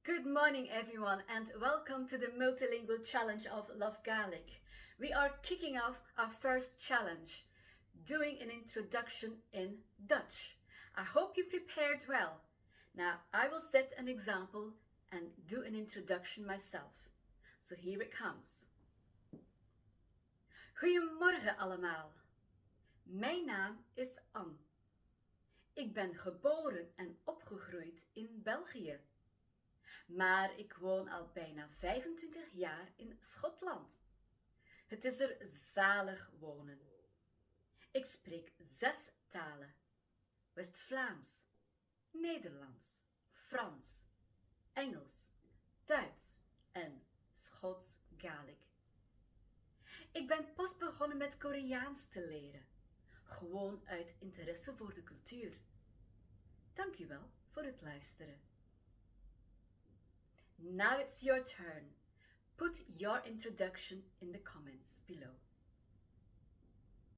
Good morning, everyone, and welcome to the Multilingual Challenge of Love Gaelic. We are kicking off our first challenge, doing an introduction in Dutch. I hope you prepared well. Now, I will set an example and do an introduction myself. So here it comes. Goedemorgen allemaal. Mijn naam is Anne. Ik ben geboren en opgegroeid in België. Maar ik woon al bijna 25 jaar in Schotland. Het is er zalig wonen. Ik spreek 6 talen: West-Vlaams, Nederlands, Frans, Engels, Duits en Schots Gaelic. Ik ben pas begonnen met Koreaans te leren, gewoon uit interesse voor de cultuur. Dank u wel voor het luisteren. Now it's your turn. Put your introduction in the comments below.